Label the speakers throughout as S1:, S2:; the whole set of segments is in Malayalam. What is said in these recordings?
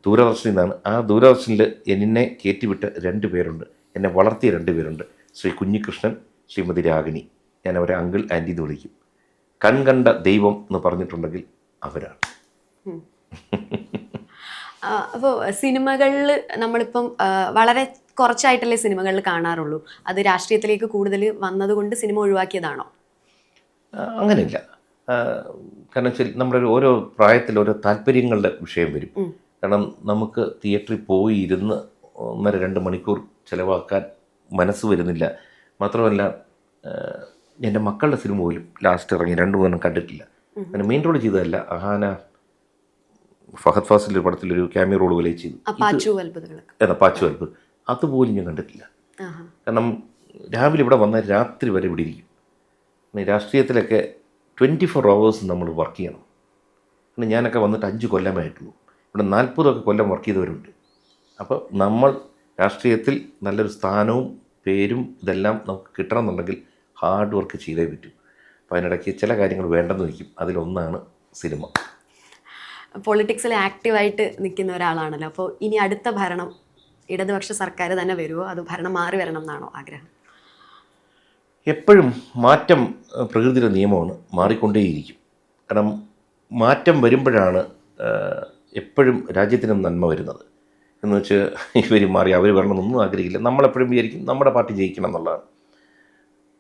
S1: ദൂരദർശനിൽ നിന്നാണ്. ആ ദൂരദർശനിൽ എന്നെ കയറ്റിവിട്ട 2 പേരുണ്ട്, എന്നെ വളർത്തിയ 2 പേരുണ്ട്. ശ്രീ കുഞ്ഞികൃഷ്ണൻ, ശ്രീമതി രാഗിണി. ഞാൻ അവരെ അങ്കിൾ ആൻറ്റി എന്ന് വിളിക്കും. കൺകണ്ട ദൈവം എന്ന് പറഞ്ഞിട്ടുണ്ടെങ്കിൽ അവരാണ്.
S2: അപ്പോൾ സിനിമകളിൽ നമ്മളിപ്പം വളരെ കുറച്ചായിട്ടല്ലേ സിനിമകളിൽ കാണാറുള്ളൂ. അത് രാഷ്ട്രീയത്തിലേക്ക് കൂടുതൽ വന്നതുകൊണ്ട് സിനിമ ഒഴിവാക്കിയതാണോ?
S1: അങ്ങനെയില്ല. കാരണം വെച്ചാൽ നമ്മുടെ ഓരോ പ്രായത്തിൽ ഓരോ താല്പര്യങ്ങളുടെ വിഷയം വരും. കാരണം നമുക്ക് തിയേറ്ററിൽ പോയി ഇരുന്ന് 1.5-2 മണിക്കൂർ ചിലവാക്കാൻ മനസ്സ് വരുന്നില്ല. മാത്രമല്ല എൻ്റെ മക്കളുടെ സിനിമ പോലും ലാസ്റ്റ് ഇറങ്ങി 2-3 കണ്ടിട്ടില്ല. അങ്ങനെ മെയിൻ റോൾ ചെയ്തതല്ല, അഹാന ഫഹദ് ഫാസിലിൻ്റെ പടത്തിലൊരു ക്യാമിയോ റോൾ പോലെ ചെയ്തു, പാച്ചു അത്ഭുതം, അതുപോലും ഞാൻ കണ്ടിട്ടില്ല. കാരണം രാവിലെ ഇവിടെ വന്നാൽ രാത്രി വരെ ഇവിടെ ഇരിക്കും. രാഷ്ട്രീയത്തിലൊക്കെ 24 hours നമ്മൾ വർക്ക് ചെയ്യണം. പിന്നെ ഞാനൊക്കെ വന്നിട്ട് 5 കൊല്ലമായിട്ടുള്ളൂ. ഇവിടെ 40 കൊല്ലം വർക്ക് ചെയ്തവരുണ്ട്. അപ്പോൾ നമ്മൾ രാഷ്ട്രീയത്തിൽ നല്ലൊരു സ്ഥാനവും പേരും ഇതെല്ലാം നമുക്ക് കിട്ടണമെന്നുണ്ടെങ്കിൽ ഹാർഡ് വർക്ക് ചെയ്തേ പറ്റൂ. അപ്പോൾ അതിനിടയ്ക്ക് ചില കാര്യങ്ങൾ വേണ്ടെന്ന് വയ്ക്കും. അതിലൊന്നാണ് സിനിമ.
S2: പൊളിറ്റിക്സിൽ ആക്റ്റീവായിട്ട് നിൽക്കുന്ന ഒരാളാണല്ലോ. അപ്പോൾ ഇനി അടുത്ത ഭരണം ഇടതുപക്ഷ സർക്കാർ തന്നെ വരുമോ, അത് ഭരണം മാറി വരണം എന്നാണോ ആഗ്രഹം?
S1: എപ്പോഴും മാറ്റം പ്രകൃതിയുടെ നിയമമാണ്, മാറിക്കൊണ്ടേയിരിക്കും. കാരണം മാറ്റം വരുമ്പോഴാണ് എപ്പോഴും രാജ്യത്തിനും നന്മ വരുന്നത്. എന്ന് വെച്ച് ഇവർ മാറി അവർ വരണമെന്നൊന്നും ആഗ്രഹിക്കില്ല. നമ്മളെപ്പോഴും വിചാരിക്കും നമ്മുടെ പാർട്ടി ജയിക്കണം എന്നുള്ളതാണ്.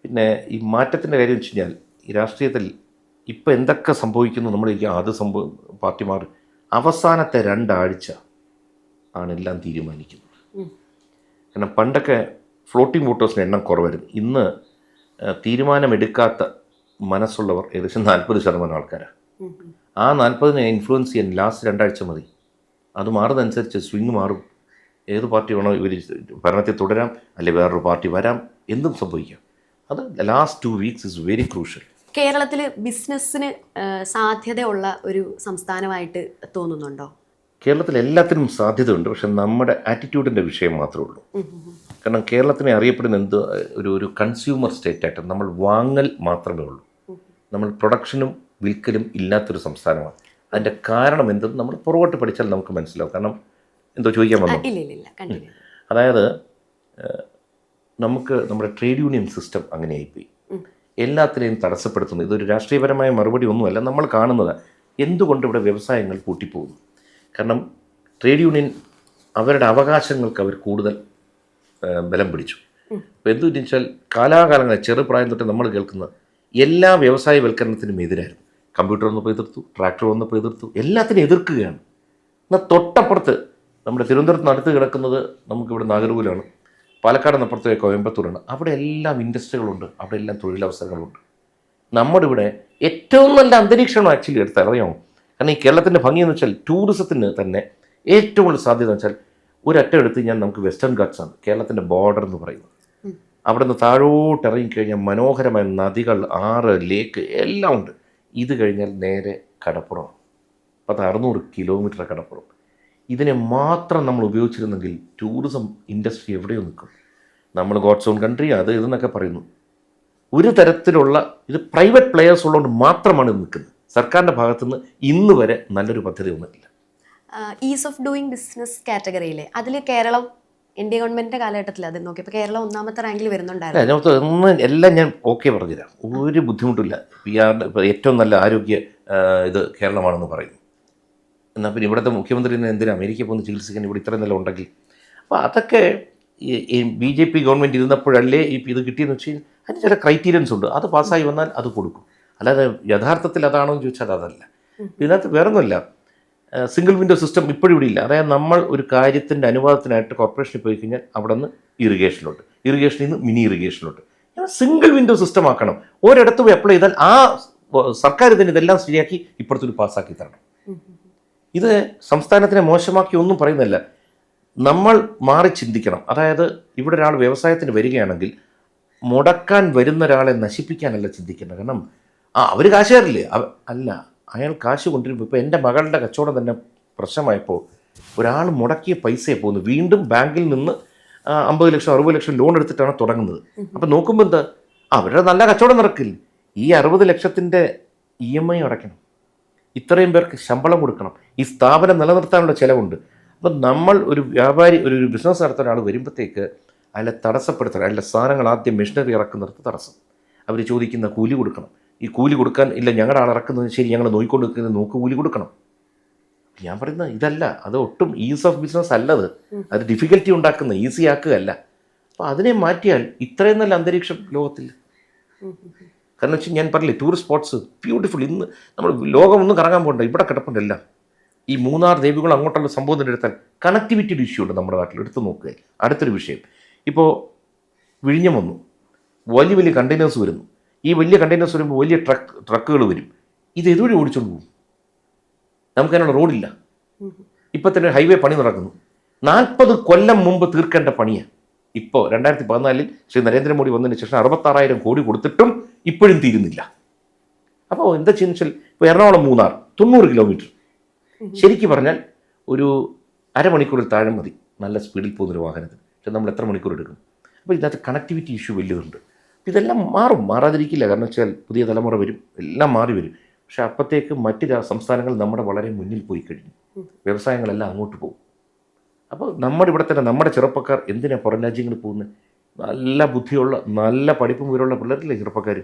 S1: പിന്നെ ഈ മാറ്റത്തിൻ്റെ കാര്യം വെച്ച് കഴിഞ്ഞാൽ ഈ രാഷ്ട്രീയത്തിൽ ഇപ്പോൾ എന്തൊക്കെ സംഭവിക്കുന്നു നമ്മൾ അത് പാർട്ടി മാറി അവസാനത്തെ 2 ആഴ്ച ആണ് എല്ലാം തീരുമാനിക്കുന്നത്. കാരണം പണ്ടൊക്കെ ഫ്ലോട്ടിംഗ് വോട്ടേഴ്സിന് എണ്ണം കുറവായിരുന്നു. ഇന്ന് തീരുമാനമെടുക്കാത്ത മനസ്സുള്ളവർ ഏകദേശം 40% ആൾക്കാരാണ്. ആ 40 ഇൻഫ്ലുവൻസ് ചെയ്യാൻ ലാസ്റ്റ് 2 ആഴ്ച മതി. അത് മാറുന്നതനുസരിച്ച് സ്വിങ് മാറും. ഏത് പാർട്ടി വേണോ ഇവർ ഭരണത്തിൽ തുടരാം, അല്ലെങ്കിൽ വേറൊരു പാർട്ടി വരാം, എന്തും സംഭവിക്കാം. അത് last 2 weeks is very crucial.
S2: കേരളത്തിൽ ബിസിനസ്സിന് സാധ്യതയുള്ള ഒരു സംസ്ഥാനമായിട്ട് തോന്നുന്നുണ്ടോ?
S1: കേരളത്തിൽ എല്ലാത്തിനും സാധ്യതയുണ്ട്. പക്ഷെ നമ്മുടെ ആറ്റിറ്റ്യൂഡിൻ്റെ വിഷയം മാത്രമേ ഉള്ളൂ. കാരണം കേരളത്തിനെ അറിയപ്പെടുന്ന ഒരു കൺസ്യൂമർ സ്റ്റേറ്റായിട്ട് നമ്മൾ വാങ്ങൽ മാത്രമേ ഉള്ളൂ. നമ്മൾ പ്രൊഡക്ഷനും വിൽക്കലും ഇല്ലാത്തൊരു സംസ്ഥാനമാണ്. അതിൻ്റെ കാരണം എന്തെന്ന് നമ്മൾ പുറകോട്ട് പഠിച്ചാൽ നമുക്ക് മനസ്സിലാവും. കാരണം എന്തോ ചോദിക്കാൻ വന്നു. അതായത് നമുക്ക് നമ്മുടെ ട്രേഡ് യൂണിയൻ സിസ്റ്റം അങ്ങനെയായിപ്പോയി. എല്ലാത്തിനെയും തടസ്സപ്പെടുത്തുന്നു. ഇതൊരു രാഷ്ട്രീയപരമായ മറുപടി ഒന്നുമല്ല, നമ്മൾ കാണുന്നത് എന്തുകൊണ്ട് ഇവിടെ വ്യവസായങ്ങൾ പൂട്ടിപ്പോകുന്നു. കാരണം ട്രേഡ് യൂണിയൻ അവരുടെ അവകാശങ്ങൾക്ക് അവർ കൂടുതൽ ബലം പിടിച്ചു. അപ്പോൾ എന്തു വെച്ചാൽ കാലാകാലങ്ങളിൽ ചെറുപ്രായം തൊട്ട് നമ്മൾ കേൾക്കുന്നത് എല്ലാ വ്യവസായവൽക്കരണത്തിനും എതിരായിരുന്നു. കമ്പ്യൂട്ടർ വന്നപ്പോൾ എതിർത്തു, ട്രാക്ടർ വന്നപ്പോൾ എതിർത്തു, എല്ലാത്തിനും എതിർക്കുകയാണ്. എന്നാൽ തൊട്ടപ്പുറത്ത് നമ്മുടെ തിരുവനന്തപുരത്ത് അടുത്ത് കിടക്കുന്നത് നമുക്കിവിടെ നാഗർകോവിലാണ്, പാലക്കാടിനപ്പുറത്ത് കോയമ്പത്തൂരാണ്. അവിടെ എല്ലാം ഇൻഡസ്ട്രികളുണ്ട്, അവിടെ എല്ലാം തൊഴിലവസരങ്ങളുണ്ട്. നമ്മുടെ ഇവിടെ ഏറ്റവും നല്ല അന്തരീക്ഷമാണ് ആക്ച്വലി എടുത്താൽ അറിയാമോ. കാരണം ഈ കേരളത്തിൻ്റെ ഭംഗിയെന്ന് വെച്ചാൽ ടൂറിസത്തിന് തന്നെ ഏറ്റവും കൂടുതൽ സാധ്യത വെച്ചാൽ ഒരറ്റം എടുത്ത് ഞാൻ നമുക്ക് വെസ്റ്റേൺ ഗാട്ട്സാണ് കേരളത്തിൻ്റെ ബോർഡർ എന്ന് പറയുന്നത്. അവിടെ നിന്ന് താഴോട്ട് ഇറങ്ങിക്കഴിഞ്ഞാൽ മനോഹരമായ നദികൾ, ആറ്, ലേക്ക് എല്ലാം ഉണ്ട്. ഇത് കഴിഞ്ഞാൽ നേരെ കടപ്പുറമാണ്. 600 കിലോമീറ്റർ കടപ്പുറം. ഇതിനെ മാത്രം നമ്മൾ ഉപയോഗിച്ചിരുന്നെങ്കിൽ ടൂറിസം ഇൻഡസ്ട്രി എവിടെയോ നിൽക്കും. നമ്മൾ ഗോഡ്സ് ഓൺ കൺട്രി അത് ഇതെന്നൊക്കെ പറയുന്നു. ഒരു തരത്തിലുള്ള ഇത് പ്രൈവറ്റ് പ്ലെയേഴ്സ് ഉള്ളതുകൊണ്ട് മാത്രമാണ് ഇത് നിൽക്കുന്നത്. സർക്കാരിൻ്റെ ഭാഗത്തുനിന്ന് ഇന്ന് വരെ നല്ലൊരു പദ്ധതി ഒന്നുമില്ല.
S2: ഈസ് ഓഫ് ഡൂയിങ് ബിസിനസ് കാറ്റഗറിയിലെ അതിൽ കേരളം ഇന്ത്യ ഗവൺമെൻറ്റിൻ്റെ കാലഘട്ടത്തിൽ അത് നോക്കിയപ്പോൾ കേരളം 1ാമത്തെ റാങ്കിൽ വരുന്നുണ്ടായിരുന്നു.
S1: എല്ലാം ഞാൻ ഓക്കെ പറഞ്ഞുതരാം, ഒരു ബുദ്ധിമുട്ടില്ല. ഇപ്പോൾ ഏറ്റവും നല്ല ആരോഗ്യ ഇത് കേരളമാണെന്ന് പറയുന്നു. എന്നാൽ പിന്നെ ഇവിടുത്തെ മുഖ്യമന്ത്രിനെ എന്തിനാണ് അമേരിക്കയിൽ പോകുന്ന ചികിത്സിക്കാൻ ഇവിടെ ഇത്രയും നല്ല ഉണ്ടെങ്കിൽ? അപ്പോൾ അതൊക്കെ ഈ BJP ഗവൺമെൻറ് ഇരുന്നപ്പോഴല്ലേ ഇത് കിട്ടിയെന്ന് വെച്ച് കഴിഞ്ഞാൽ അതിന് ചില ക്രൈറ്റീരിയൻസ് ഉണ്ട്. അത് പാസ്സായി വന്നാൽ അത് കൊടുക്കും. അല്ലാതെ യഥാർത്ഥത്തിൽ അതാണോ എന്ന് ചോദിച്ചാൽ അതല്ല. ഇതിനകത്ത് വേറൊന്നുമില്ല. സിംഗിൾ വിൻഡോ സിസ്റ്റം ഇപ്പോഴും ഇവിടെ ഇല്ല. അതായത് നമ്മൾ ഒരു കാര്യത്തിൻ്റെ അനുവാദത്തിനായിട്ട് കോർപ്പറേഷനിൽ പോയി കഴിഞ്ഞാൽ അവിടെ നിന്ന് ഇറിഗേഷനിലോട്ട്, ഇറിഗേഷനിൽ നിന്ന് മിനി ഇറിഗേഷനിലോട്ട് സിംഗിൾ വിൻഡോ സിസ്റ്റം ആക്കണം. ഒരിടത്ത് പോയി അപ്ലൈ ചെയ്താൽ ആ സർക്കാർ തന്നെ ഇതെല്ലാം ശരിയാക്കി ഇപ്പുറത്തൊരു പാസ്സാക്കി തരണം. ഇത് സംസ്ഥാനത്തിനെ മോശമാക്കി ഒന്നും പറയുന്നില്ല. നമ്മൾ മാറി ചിന്തിക്കണം. അതായത് ഇവിടെ ഒരാൾ വ്യവസായത്തിന് വരികയാണെങ്കിൽ മുടക്കാൻ വരുന്ന ഒരാളെ നശിപ്പിക്കാനല്ല ചിന്തിക്കുന്നത്. കാരണം അവർ കാശുകാരില്ലേ? അല്ല, അയാൾ കാശ് കൊണ്ടുവരുമ്പോൾ ഇപ്പോൾ എൻ്റെ മകളുടെ കച്ചവടം തന്നെ പ്രശ്നമായപ്പോൾ ഒരാൾ മുടക്കിയ പൈസയെ പോകുന്നു, വീണ്ടും ബാങ്കിൽ നിന്ന് 50 ലക്ഷം 60 ലക്ഷം ലോൺ എടുത്തിട്ടാണ് തുടങ്ങുന്നത്. അപ്പം നോക്കുമ്പോൾ എന്താ, അവരുടെ നല്ല കച്ചവടം നടക്കില്ല. ഈ 60 ലക്ഷത്തിൻ്റെ EMI അടയ്ക്കണം, ഇത്രയും പേർക്ക് ശമ്പളം കൊടുക്കണം, ഈ സ്ഥാപനം നിലനിർത്താനുള്ള ചിലവുണ്ട്. അപ്പം നമ്മൾ ഒരു വ്യാപാരി ഒരു ബിസിനസ് നടത്തുന്ന ഒരാൾ വരുമ്പോഴത്തേക്ക് അതിലെ തടസ്സപ്പെടുത്തണം. അതിലെ സാധനങ്ങൾ ആദ്യം മെഷീനറി ഇറക്കുന്നിടത്ത് തടസ്സം. അവർ ചോദിക്കുന്ന കൂലി കൊടുക്കണം. ഈ കൂലി കൊടുക്കാൻ ഇല്ല, ഞങ്ങളുടെ ആൾ ഇറക്കുന്നത് ശരി, ഞങ്ങൾ നോക്കിക്കൊണ്ട് നിൽക്കുന്നത് നോക്ക് കൂലി കൊടുക്കണം. ഞാൻ പറയുന്നത് ഇതല്ല, അത് ഒട്ടും ഈസ് ഓഫ് ബിസിനസ് അല്ലത്, അത് ഡിഫിക്കൽറ്റി ഉണ്ടാക്കുന്ന, ഈസി ആക്കുകയല്ല. അപ്പോൾ അതിനെ മാറ്റിയാൽ ഇത്രയും നല്ല അന്തരീക്ഷം ലോകത്തിൽ. കാരണം വെച്ചാൽ ഞാൻ പറഞ്ഞില്ലേ, ടൂറിസ്റ്റ് സ്പോട്ട്സ് ബ്യൂട്ടിഫുൾ. ഇന്ന് നമ്മൾ ലോകം ഒന്നും കറങ്ങാൻ പോകണ്ട, ഇവിടെ കിടപ്പുണ്ടല്ല. ഈ മൂന്നാർ ദേവികുളം അങ്ങോട്ടുള്ള സംഭവം തന്നെ എടുത്താൽ കണക്ടിവിറ്റിയുടെ ഇഷ്യൂ ഉണ്ട് നമ്മുടെ നാട്ടിൽ. എടുത്ത് നോക്കുക. അടുത്തൊരു വിഷയം, ഇപ്പോൾ വിഴിഞ്ഞം വന്നു, വലിയ വലിയ കണ്ടെയ്നേഴ്സ് വരുന്നു. ഈ വലിയ കണ്ടെയ്നേഴ്സ് വരുമ്പോൾ വലിയ ട്രക്കുകൾ വരും. ഇത് ഇതുവഴി ഓടിച്ചുകൊണ്ട് പോകും. നമുക്കതിനുള്ള റോഡില്ല. ഇപ്പം തന്നെ ഹൈവേ പണി നടക്കുന്നു. 40 കൊല്ലം മുമ്പ് തീർക്കേണ്ട പണിയാണ്. ഇപ്പോൾ 2014 ശ്രീ നരേന്ദ്രമോദി വന്നതിന് ശേഷം 66,000 കോടി കൊടുത്തിട്ടും ഇപ്പോഴും തീരുന്നില്ല. അപ്പോൾ എന്താ ചെയ്യുന്നത്? ഇപ്പോൾ എറണാകുളം മൂന്നാർ 90 കിലോമീറ്റർ. ശരിക്കും പറഞ്ഞാൽ ഒരു അരമണിക്കൂറിൽ താഴെ മതി നല്ല സ്പീഡിൽ പോകുന്നൊരു വാഹനത്തിന്. പക്ഷെ നമ്മൾ എത്ര മണിക്കൂർ എടുക്കും? അപ്പോൾ ഇതിനകത്ത് കണക്ടിവിറ്റി ഇഷ്യൂ വലിയതുണ്ട്. ഇതെല്ലാം മാറാതിരിക്കില്ല. കാരണം വെച്ചാൽ പുതിയ തലമുറ വരും, എല്ലാം മാറി വരും. പക്ഷെ അപ്പോഴത്തേക്ക് മറ്റ് സംസ്ഥാനങ്ങൾ നമ്മുടെ വളരെ മുന്നിൽ പോയി കഴിഞ്ഞു. വ്യവസായങ്ങളെല്ലാം അങ്ങോട്ട് പോകും. അപ്പോൾ നമ്മുടെ ഇവിടെ തന്നെ നമ്മുടെ ചെറുപ്പക്കാർ എന്തിനാണ് പുറം രാജ്യങ്ങളിൽ പോകുന്നത്? നല്ല ബുദ്ധിയുള്ള നല്ല പഠിപ്പും വിവരമുള്ള പിള്ളേരില്ലേ ചെറുപ്പക്കാർ,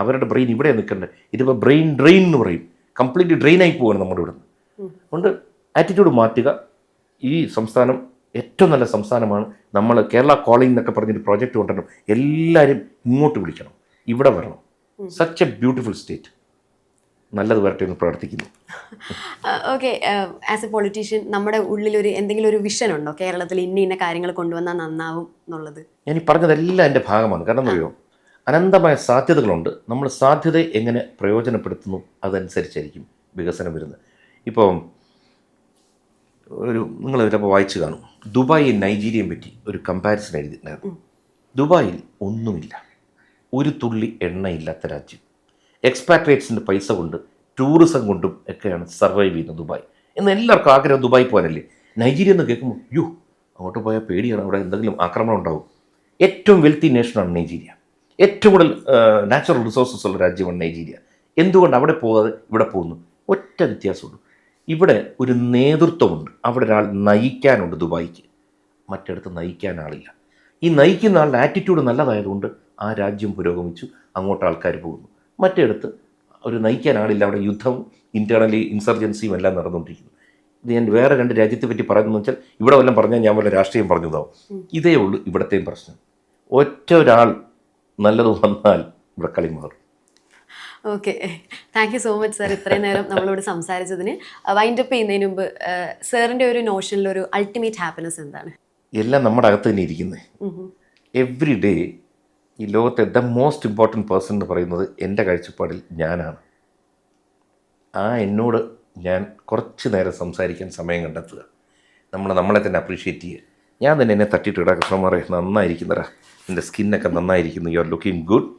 S1: അവരുടെ ബ്രെയിൻ ഇവിടെ നിൽക്കേണ്ടത്. ഇതിപ്പോൾ ബ്രെയിൻ ഡ്രെയിൻ എന്ന് പറയും. കംപ്ലീറ്റ്ലി ഡ്രെയിനായി പോവുകയാണ് നമ്മുടെ ഇവിടെ നിന്ന്. അതുകൊണ്ട് ആറ്റിറ്റ്യൂഡ് മാറ്റുക. ഈ സംസ്ഥാനം ഏറ്റവും നല്ല സംസ്ഥാനമാണ്. നമ്മൾ കേരള കോളിംഗ് എന്നൊക്കെ പറഞ്ഞൊരു പ്രോജക്റ്റ് കൊണ്ടുവരണം. എല്ലാവരും ഇങ്ങോട്ട് വിളിക്കണം, ഇവിടെ വരണം. Such A beautiful state. നല്ലത് വരട്ടെ എന്ന് പ്രാർത്ഥിക്കുന്നു.
S2: ഓക്കെ, ആസ് എ പൊളിറ്റീഷ്യൻ നമ്മുടെ ഉള്ളിലൊരു എന്തെങ്കിലും ഒരു വിഷൻ ഉണ്ടോ കേരളത്തിൽ ഇന്ന കാര്യങ്ങൾ കൊണ്ടുവന്നാൽ നന്നാവും എന്നുള്ളത്? ഞാൻ
S1: ഈ പറഞ്ഞതെല്ലാം എൻ്റെ ഭാഗമാണ്. കാരണം എന്താ പറയുക, അനന്തമായ സാധ്യതകളുണ്ട്. നമ്മൾ സാധ്യതയെ എങ്ങനെ പ്രയോജനപ്പെടുത്തുന്നു അതനുസരിച്ചായിരിക്കും വികസനം വരുന്നത്. ഇപ്പോൾ നിങ്ങൾ ചിലപ്പോൾ വായിച്ചു കാണും, ദുബായ് നൈജീരിയയെ പറ്റി ഒരു കമ്പാരിസൺ എഴുതിയിട്ടുണ്ടായിരുന്നു. ദുബായിൽ ഒന്നുമില്ല, ഒരു തുള്ളി എണ്ണയില്ലാത്ത രാജ്യം. എക്സ്പാട്രിയേറ്റ്സിൻ്റെ പൈസ കൊണ്ട് ടൂറിസം കൊണ്ടും ഒക്കെയാണ് സർവൈവ് ചെയ്യുന്നത് ദുബായ്. എന്ന് എല്ലാവർക്കും ആഗ്രഹം ദുബായ് പോകാനല്ലേ. നൈജീരിയ എന്ന് കേൾക്കുമ്പോൾ അങ്ങോട്ട് പോയാൽ പേടിയാണ്, അവിടെ എന്തെങ്കിലും ആക്രമണം ഉണ്ടാവും. ഏറ്റവും വെൽത്തി നേഷനാണ് നൈജീരിയ. ഏറ്റവും കൂടുതൽ നാച്ചുറൽ റിസോഴ്സസ് ഉള്ള രാജ്യമാണ് നൈജീരിയ. എന്തുകൊണ്ട് അവിടെ പോകാതെ ഇവിടെ പോകുന്നു? ഒറ്റ വ്യത്യാസമുള്ളൂ, ഇവിടെ ഒരു നേതൃത്വമുണ്ട്. അവിടെ ഒരാൾ നയിക്കാനുണ്ട് ദുബായിക്ക്, മറ്റിടത്ത് നയിക്കാൻ ആളില്ല. ഈ നയിക്കുന്ന ആളുടെ ആറ്റിറ്റ്യൂഡ് നല്ലതായതുകൊണ്ട് ആ രാജ്യം പുരോഗമിച്ചു, അങ്ങോട്ട് ആൾക്കാർ പോകുന്നു. മറ്റിടത്ത് ഒരു നയിക്കാൻ ആളില്ല, അവിടെ യുദ്ധവും ഇൻറ്റേർണലി ഇൻസർജൻസിയും എല്ലാം നടന്നുകൊണ്ടിരിക്കുന്നു. ഇത് ഞാൻ വേറെ 2 രാജ്യത്തെ പറ്റി പറയുന്നതെന്ന് വെച്ചാൽ ഇവിടെ വല്ലതും പറഞ്ഞാൽ ഞാൻ വല്ല രാഷ്ട്രീയം പറഞ്ഞതാവും. ഇതേ ഉള്ളൂ ഇവിടത്തെയും പ്രശ്നം. ഒറ്റ ഒരാൾ നല്ലത് വന്നാൽ ഇവിടെ കളി മാറും.
S2: Okay, thank you so much sir ഇത്രയും നേരം നമ്മളോട് സംസാരിച്ചതിന്. വൈൻഡപ്പ് ചെയ്യുന്നതിന് മുമ്പ് സാറിൻ്റെ ഒരു നോഷനിലൊരു അൾട്ടിമേറ്റ് ഹാപ്പിനെസ് എന്താണ്?
S1: എല്ലാം നമ്മുടെ അകത്ത് തന്നെ ഇരിക്കുന്നത്. എവ്രി ഡേ ഈ ലോകത്തെ ദ മോസ്റ്റ് ഇമ്പോർട്ടൻറ്റ് പേഴ്സൺ എന്ന് പറയുന്നത് എൻ്റെ കാഴ്ചപ്പാടിൽ ഞാനാണ്. എന്നോട് ഞാൻ കുറച്ച് നേരം സംസാരിക്കാൻ സമയം കണ്ടെത്തുക, നമ്മളെ തന്നെ അപ്രീഷിയേറ്റ് ചെയ്യുക. ഞാൻ തന്നെ എന്നെ തട്ടിയിട്ട് ഇടാം, കൃഷ്ണന്മാരെ നന്നായിരിക്കുന്നതാ, എൻ്റെ സ്കിന്നൊക്കെ നന്നായിരിക്കുന്നു, യു ആർ ലുക്കിംഗ് ഗുഡ്,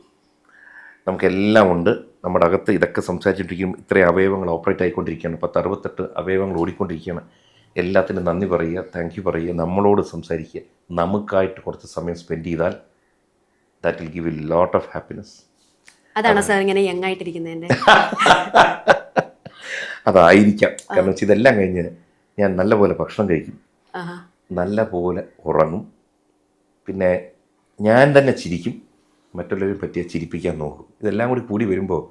S1: നമുക്കെല്ലാം ഉണ്ട്. നമ്മുടെ അകത്ത് ഇതൊക്കെ സംസാരിച്ചിട്ടിരിക്കും. ഇത്രയും അവയവങ്ങൾ ഓപ്പറേറ്റ് ആയിക്കൊണ്ടിരിക്കുകയാണ്. 1068 അവയവങ്ങൾ ഓടിക്കൊണ്ടിരിക്കുകയാണ്. എല്ലാത്തിനും നന്ദി പറയുക, താങ്ക് യു പറയുക, നമ്മളോട് സംസാരിക്കുക. നമുക്കായിട്ട് കുറച്ച് സമയം സ്പെൻഡ് ചെയ്താൽ that will give you a lot of happiness.
S2: അതാണ് സാർ ഇങ്ങനെ യങ് ആയിട്ടിരിക്കുന്നതിൻ്റെ?
S1: അതായിരിക്കാം. കാരണം ഇതെല്ലാം കഴിഞ്ഞ് ഞാൻ നല്ലപോലെ ഭക്ഷണം കഴിക്കും, നല്ല പോലെ ഉറങ്ങും, പിന്നെ ഞാൻ തന്നെ ചിരിക്കും, മറ്റുള്ളവരെ പറ്റിയ ചിരിപ്പിക്കാൻ നോക്കും. ഇതെല്ലാം കൂടി വരുമ്പോൾ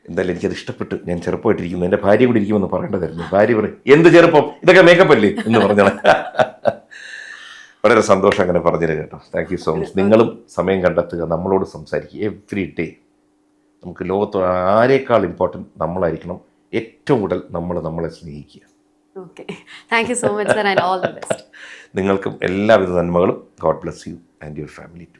S1: എന്തായാലും എനിക്കത് ഇഷ്ടപ്പെട്ട്. ഞാൻ ചെറുപ്പമായിട്ടിരിക്കുന്നു, എൻ്റെ ഭാര്യ കൂടി ഇരിക്കുമെന്ന് പറയേണ്ടതായിരുന്നു. ഭാര്യ പറയും, എന്ത് ചെറുപ്പം, ഇതൊക്കെ മേക്കപ്പ് അല്ലേ എന്ന് പറഞ്ഞാൽ. വളരെ സന്തോഷം അങ്ങനെ പറഞ്ഞത് കേട്ടോ. Thank you so much. നിങ്ങളും സമയം കണ്ടെത്തുക, നമ്മളോട് സംസാരിക്കുക എവ്രി ഡേ. നമുക്ക് ലോകത്ത് ആരേക്കാൾ ഇമ്പോർട്ടൻറ്റ് നമ്മളായിരിക്കണം. ഏറ്റവും കൂടുതൽ നമ്മളെ സ്നേഹിക്കുക.
S2: Okay, thank you so much sir and all the best.
S1: നിങ്ങൾക്കും എല്ലാവിധ നന്മകളും. God bless you and your family to.